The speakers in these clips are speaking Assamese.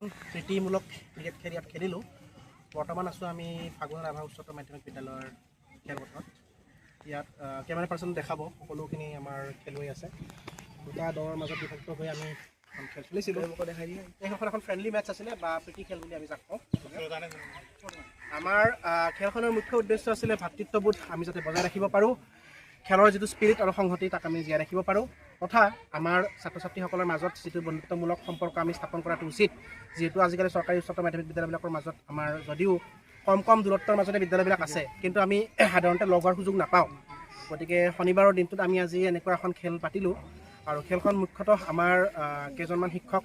প্ৰীতিমূলক ক্ৰিকেট খেল ইয়াত খেলিলোঁ। বৰ্তমান আছোঁ আমি ফাগুন ৰাভা উচ্চতৰ মাধ্যমিক বিদ্যালয়ৰ খেলপথাৰত। ইয়াত কেমেৰা পাৰ্চন দেখাব সকলোখিনি আমাৰ খেলুৱৈ আছে। দুটা দলৰ মাজত বিভক্ত হৈ আমি খেল খেলিছিলোঁ। এইখন এখন ফ্ৰেণ্ডলি মেটচ আছিলে বা প্ৰীতি খেল বুলি আমি যাক কওঁ। আমাৰ খেলখনৰ মুখ্য উদ্দেশ্য আছিলে ভাতৃত্ববোধ আমি যাতে বজাই ৰাখিব পাৰোঁ, খেলৰ যিটো স্পিৰিট আৰু সংহতি তাক আমি জীয়াই ৰাখিব পাৰোঁ, তথা আমাৰ ছাত্ৰ ছাত্ৰীসকলৰ মাজত যিটো বন্ধুত্বমূলক সম্পৰ্ক আমি স্থাপন কৰাটো উচিত। যিহেতু আজিকালি চৰকাৰী উচ্চতৰ মাধ্যমিক বিদ্যালয়বিলাকৰ মাজত আমাৰ যদিও কম দূৰত্বৰ মাজতে বিদ্যালয়বিলাক আছে, কিন্তু আমি সাধাৰণতে লগ হোৱাৰ সুযোগ নাপাওঁ। গতিকে শনিবাৰৰ দিনটোত আমি আজি এনেকুৱা এখন খেল পাতিলোঁ আৰু খেলখন মুখ্যতঃ আমাৰ কেইজনমান শিক্ষক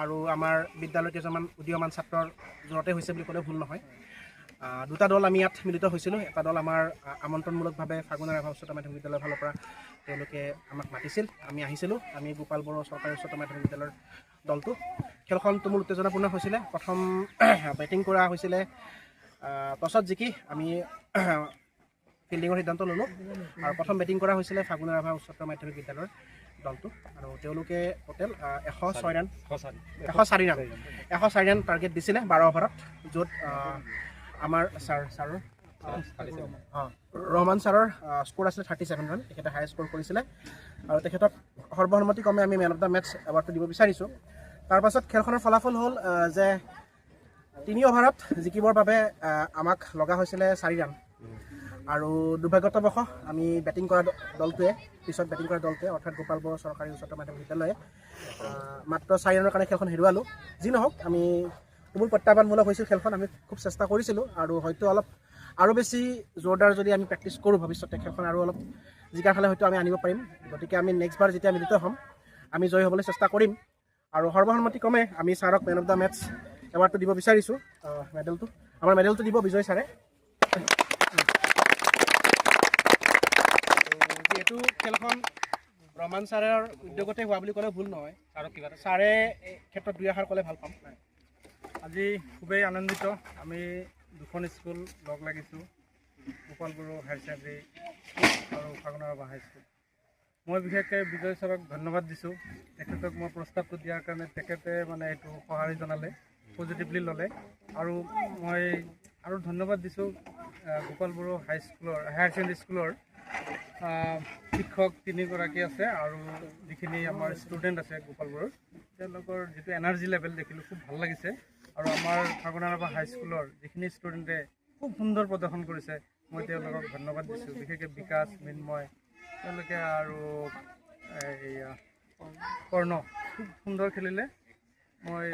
আৰু আমাৰ বিদ্যালয়ৰ কেইজনমান উদীয়মান ছাত্ৰৰ জোৰতে হৈছে বুলি ক'লে ভুল নহয়। দুটা দল আমি ইয়াত মিলিত হৈছিলোঁ। এটা দল আমাৰ আমন্ত্ৰণমূলকভাৱে ফাগুন ৰাভা উচ্চতৰ মাধ্যমিক বিদ্যালয়ৰ ফালৰ পৰা তেওঁলোকে আমাক মাতিছিল, আমি আহিছিলোঁ। আমি গোপাল বড়ো চৰকাৰী উচ্চতৰ মাধ্যমিক বিদ্যালয়ৰ দলটো। খেলখন তুমুল উত্তেজনাপূৰ্ণ হৈছিলে। প্ৰথম বেটিং কৰা হৈছিলে, টছত জিকি আমি ফিল্ডিঙৰ সিদ্ধান্ত ল'লোঁ আৰু প্ৰথম বেটিং কৰা হৈছিলে ফাগুন ৰাভা উচ্চতৰ মাধ্যমিক বিদ্যালয়ৰ দলটো আৰু তেওঁলোকে টোটেল 104 ৰান টাৰ্গেট দিছিলে 12 অভাৰত, য'ত আমাৰ ছাৰৰ ৰহমান ছাৰৰ স্ক'ৰ আছিলে 37 ৰান। তেখেতে হাই স্ক'ৰ কৰিছিলে আৰু তেখেতক সৰ্বসন্মতিক্ৰমে আমি মেন অফ দ্য মেটচ এৱাৰ্ডটো দিব বিচাৰিছোঁ। তাৰপাছত খেলখনৰ ফলাফল হ'ল যে 3 অভাৰত জিকিবৰ বাবে আমাক লগা হৈছিলে 4 ৰান আৰু দুৰ্ভাগ্যবশতঃ আমি বেটিং কৰা দলটোৱে অৰ্থাৎ গোপাল বড়ো চৰকাৰী উচ্চতৰ মাধ্যমিক বিদ্যালয়ে মাত্ৰ 4 ৰানৰ কাৰণে খেলখন হেৰুৱালোঁ। যি নহওক, আমি তুমুল প্ৰত্যাহ্বানমূলক হৈছিল খেলখন। আমি খুব চেষ্টা কৰিছিলোঁ আৰু হয়তো অলপ আৰু বেছি জোৰদাৰ যদি আমি প্ৰেক্টিচ কৰোঁ ভৱিষ্যতে খেলখন আৰু অলপ জিকাৰ ফালে হয়তো আমি আনিব পাৰিম। গতিকে আমি নেক্সটবাৰ যেতিয়া মিলিত হ'ম আমি জয়ী হ'বলৈ চেষ্টা কৰিম আৰু সৰ্বসন্মতিক্ৰমে আমি ছাৰক মেন অফ দ্য মেটচ এৱাৰ্ডটো দিব বিচাৰিছোঁ। আমাৰ মেডেলটো দিব বিজয় ছাৰে। যিহেতু খেলখন ৰহমান ছাৰৰ উদ্যোগতে হোৱা বুলি ক'লে ভুল নহয়, ছাৰে এই ক্ষেত্ৰত 2 আষাৰ ক'লে ভাল পাম। আজি খুবেই আনন্দিত। আমি দুখন স্কুল লগ লাগিছোঁ, গোপাল বড়ো হায়াৰ ছেকেণ্ডেৰী আৰু ফাগুন ৰাভা হাইস্কুল। মই বিশেষকৈ বিজয় ছাৰক ধন্যবাদ দিছোঁ। তেখেতক মই প্ৰস্তাৱটো দিয়াৰ কাৰণে তেখেতে এইটো সঁহাৰি জনালে, পজিটিভলি ল'লে আৰু মই আৰু ধন্যবাদ দিছোঁ গোপাল বড়ো হায়াৰ ছেকেণ্ডেৰী স্কুলৰ শিক্ষক 3 গৰাকী আছে আৰু যিখিনি আমাৰ ষ্টুডেণ্ট আছে গোপাল বড়োৰ, তেওঁলোকৰ যিটো এনাৰ্জি লেভেল দেখিলোঁ খুব ভাল লাগিছে। আৰু আমাৰ ফাগুন ৰাভা হাইস্কুলৰ যিখিনি ষ্টুডেণ্টে খুব সুন্দৰ প্ৰদৰ্শন কৰিছে, মই তেওঁলোকক ধন্যবাদ দিছোঁ। বিশেষকৈ বিকাশ, মৃন্ময়, তেওঁলোকে আৰু কৰ্ণ খুব সুন্দৰ খেলিলে। মই